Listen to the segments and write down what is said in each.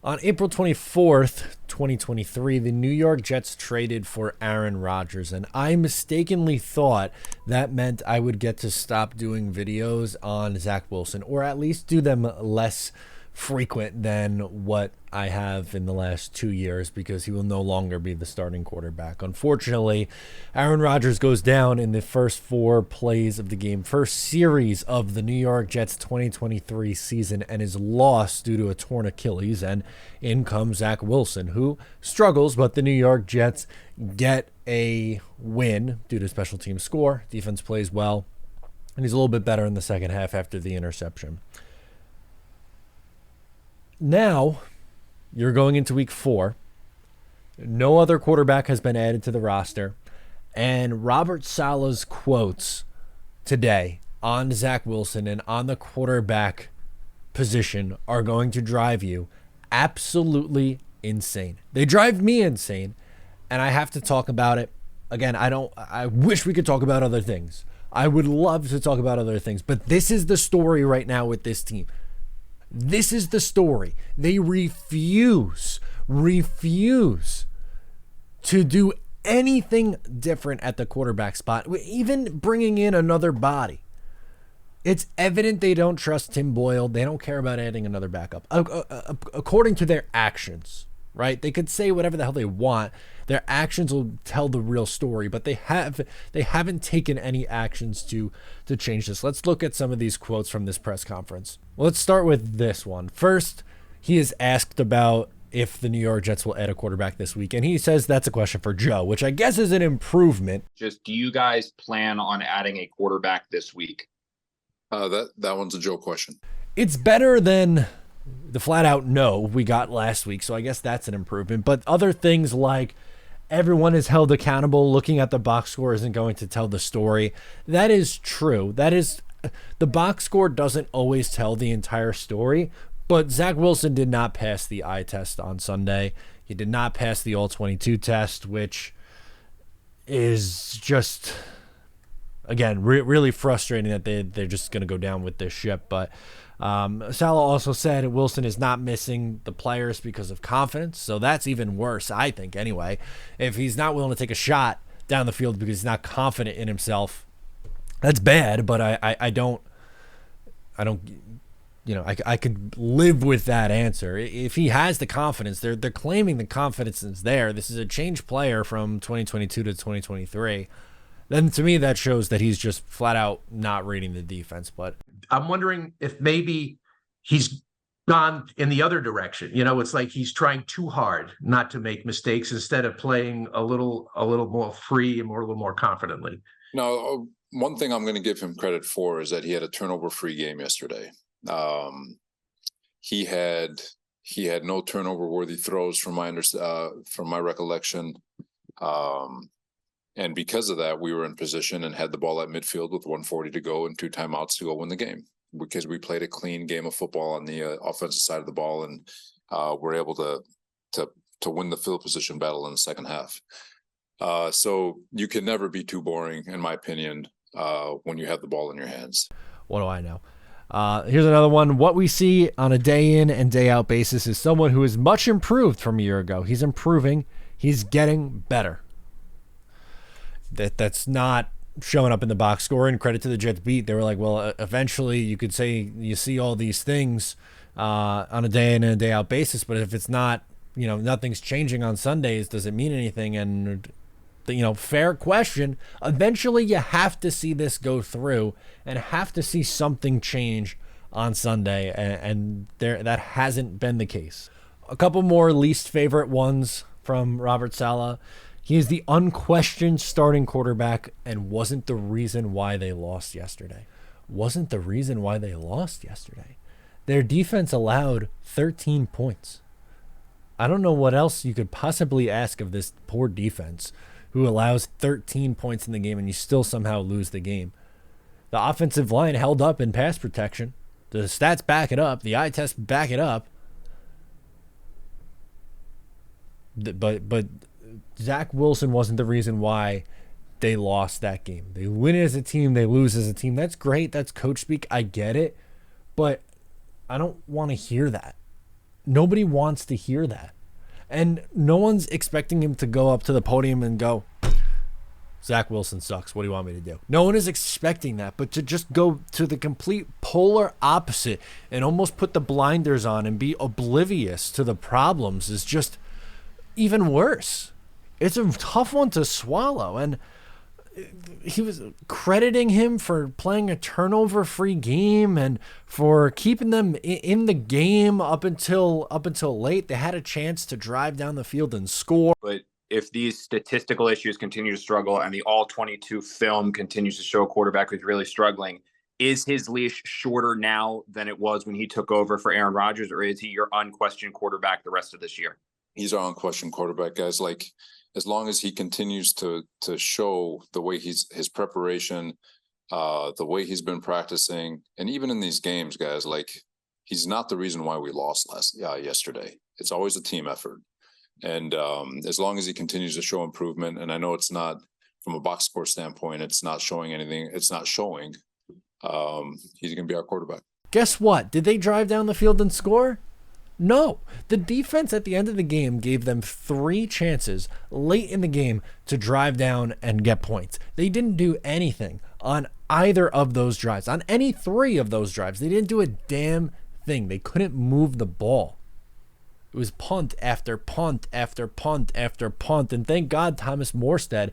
On April 24th, 2023, the New York Jets traded for Aaron Rodgers, and I mistakenly thought that meant I would get to stop doing videos on Zach Wilson, or at least do them less frequent than what I have in the last 2 years, because he will no longer be the starting quarterback. Unfortunately, Aaron Rodgers goes down in the first 4 plays of the game, first series of the New York Jets 2023 season, and is lost due to a torn Achilles, and in comes Zach Wilson, who struggles, but the New York Jets get a win due to special team score. Defense plays well, and he's a little bit better in the second half after the interception. Now, you're going into week 4. No other quarterback has been added to the roster. And Robert Saleh's quotes today on Zach Wilson and on the quarterback position are going to drive you absolutely insane. They drive me insane, and I have to talk about it. Again, I wish we could talk about other things. I would love to talk about other things, but this is the story right now with this team. This is the story. They refuse to do anything different at the quarterback spot, even bringing in another body. It's evident they don't trust Tim Boyle. They don't care about adding another backup, according to their actions, right? They could say whatever the hell they want. Their actions will tell the real story, but they haven't taken any actions to change this. Let's look at some of these quotes from this press conference. Well, let's start with this one. First, he is asked about if the New York Jets will add a quarterback this week, and he says that's a question for Joe, which I guess is an improvement. Just, do you guys plan on adding a quarterback this week? That one's a Joe question. It's better than the flat out no we got last week, so I guess that's an improvement. But other things like everyone is held accountable, looking at the box score isn't going to tell the story. That is true. The box score doesn't always tell the entire story, but Zach Wilson did not pass the eye test on Sunday. He did not pass the All-22 test, which is just, again, really frustrating that they're just going to go down with this ship. But Saleh also said Wilson is not missing the players because of confidence, so that's even worse, I think, anyway. If he's not willing to take a shot down the field because he's not confident in himself, that's bad, but I don't, I could live with that answer. If he has the confidence, they're claiming the confidence is there. This is a changed player from 2022 to 2023. Then to me, that shows that he's just flat out not reading the defense. But I'm wondering if maybe he's gone in the other direction. It's like he's trying too hard not to make mistakes instead of playing a little more free and a little more confidently. No, one thing I'm going to give him credit for is that he had a turnover-free game yesterday. He had no turnover-worthy throws from my recollection. And because of that, we were in position and had the ball at midfield with 1:40 to go and 2 timeouts to go win the game, because we played a clean game of football on the offensive side of the ball, and we're able to win the field position battle in the second half. So you can never be too boring, in my opinion, when you have the ball in your hands. What do I know? Here's another one. What we see on a day in and day out basis is someone who is much improved from a year ago. He's improving. He's getting better. That's not showing up in the box score, and credit to the Jets beat. They were like, well, eventually you could say you see all these things on a day in and a day out basis, but if it's not, nothing's changing on Sundays, does it mean anything? And fair question. Eventually you have to see this go through and have to see something change on Sunday, and that hasn't been the case. A couple more least favorite ones from Robert Saleh. He is the unquestioned starting quarterback and wasn't the reason why they lost yesterday. Their defense allowed 13 points. I don't know what else you could possibly ask of this poor defense, who allows 13 points in the game and you still somehow lose the game. The offensive line held up in pass protection. The stats back it up. The eye tests back it up. But Zach Wilson wasn't the reason why they lost that game. They win as a team, they lose as a team. That's great. That's coach speak. I get it. But I don't want to hear that. nobody wants to hear that. And no one's expecting him to go up to the podium and go, Zach Wilson sucks. What do you want me to do? No one is expecting that, but to just go to the complete polar opposite and almost put the blinders on and be oblivious to the problems is just even worse. It's a tough one to swallow. And he was crediting him for playing a turnover-free game and for keeping them in the game up until late. They had a chance to drive down the field and score. But if these statistical issues continue to struggle and the all-22 film continues to show a quarterback who's really struggling, is his leash shorter now than it was when he took over for Aaron Rodgers, or is he your unquestioned quarterback the rest of this year? He's our unquestioned quarterback, guys. Like, as long as he continues to show the way his preparation, the way he's been practicing, and even in these games, guys, like, he's not the reason why we lost yesterday. It's always a team effort. And as long as he continues to show improvement, and I know it's not from a box score standpoint, it's not showing anything. It's not showing. He's going to be our quarterback. Guess what? Did they drive down the field and score? No. The defense at the end of the game gave them 3 chances late in the game to drive down and get points. They didn't do anything on either of those drives. On any 3 of those drives, they didn't do a damn thing. They couldn't move the ball. It was punt after punt after punt after punt. And thank God Thomas Morstead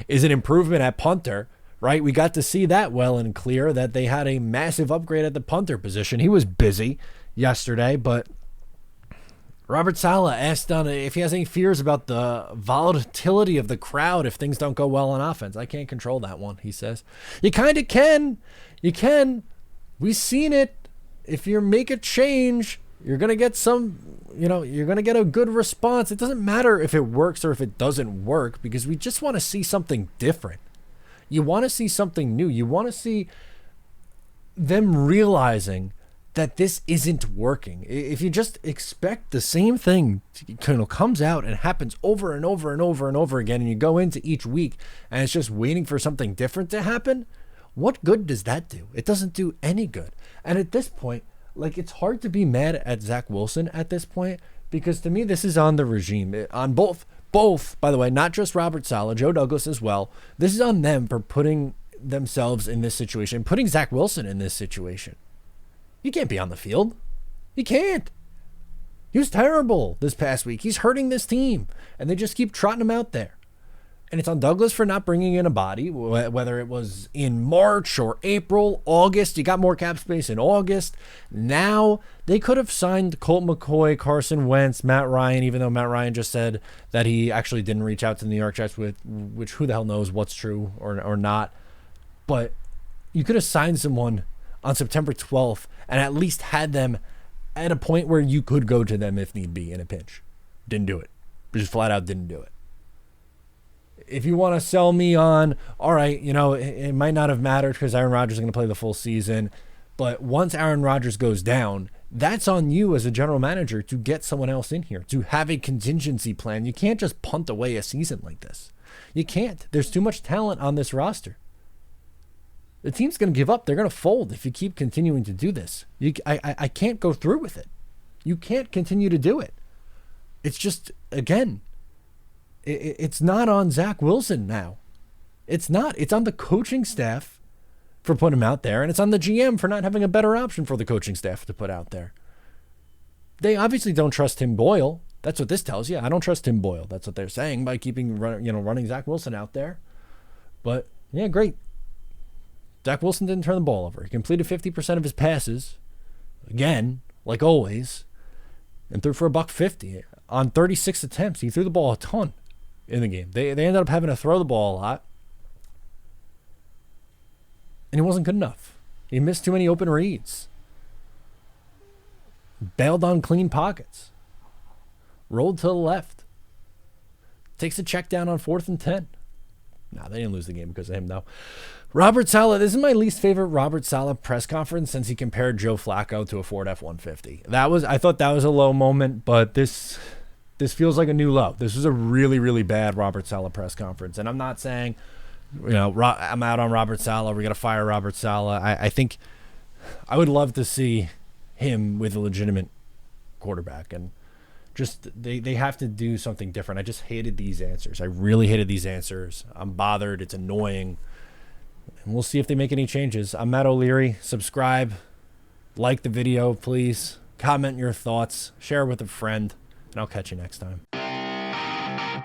is an improvement at punter, right? We got to see that well and clear, that they had a massive upgrade at the punter position. He was busy yesterday, but Robert Saleh asked if he has any fears about the volatility of the crowd if things don't go well on offense. I can't control that one, he says. You kind of can. You can. We've seen it. If you make a change, you're going to get you're going to get a good response. It doesn't matter if it works or if it doesn't work, because we just want to see something different. You want to see something new. You want to see them realizing that this isn't working. If you just expect the same thing comes out and happens over and over and over and over again, and you go into each week and it's just waiting for something different to happen, what good does that do? It doesn't do any good. And at this point, like, it's hard to be mad at Zach Wilson at this point, because to me, this is on the regime. On both, by the way, not just Robert Saleh, Joe Douglas as well. This is on them for putting themselves in this situation, putting Zach Wilson in this situation. You can't be on the field. You can't. He was terrible this past week. He's hurting this team, and they just keep trotting him out there. And it's on Douglas for not bringing in a body, whether it was in March or April, August. You got more cap space in August. Now, they could have signed Colt McCoy, Carson Wentz, Matt Ryan, even though Matt Ryan just said that he actually didn't reach out to the New York Jets, which who the hell knows what's true or not. But you could have signed someone on September 12th and at least had them at a point where you could go to them if need be in a pinch. Didn't do it. Just flat out didn't do it. If you want to sell me on, all right, it might not have mattered because Aaron Rodgers is going to play the full season, but once Aaron Rodgers goes down, that's on you as a general manager to get someone else in here, to have a contingency plan. You can't just punt away a season like this. You can't. There's too much talent on this roster. The team's going to give up. They're going to fold if you keep continuing to do this. I can't go through with it. You can't continue to do it. It's just, again, it's not on Zach Wilson now. It's not. It's on the coaching staff for putting him out there, and it's on the GM for not having a better option for the coaching staff to put out there. They obviously don't trust Tim Boyle. That's what this tells you. I don't trust Tim Boyle. That's what they're saying by keeping running Zach Wilson out there. But yeah, great. Zach Wilson didn't turn the ball over. He completed 50% of his passes, again, like always, and threw for $150 on 36 attempts. He threw the ball a ton in the game. They ended up having to throw the ball a lot, and he wasn't good enough. He missed too many open reads. Bailed on clean pockets. Rolled to the left. Takes a check down on 4th and 10. Nah, they didn't lose the game because of him, though. Robert Saleh, this is my least favorite Robert Saleh press conference since he compared Joe Flacco to a Ford F-150. I thought that was a low moment, but this feels like a new low. This was a really, really bad Robert Saleh press conference. And I'm not saying, I'm out on Robert Saleh. We're going to fire Robert Saleh. I think I would love to see him with a legitimate quarterback. And just they have to do something different. I just hated these answers. I really hated these answers. I'm bothered. It's annoying. And we'll see if they make any changes. I'm Matt O'Leary. Subscribe. Like the video, please. Comment your thoughts. Share with a friend. And I'll catch you next time.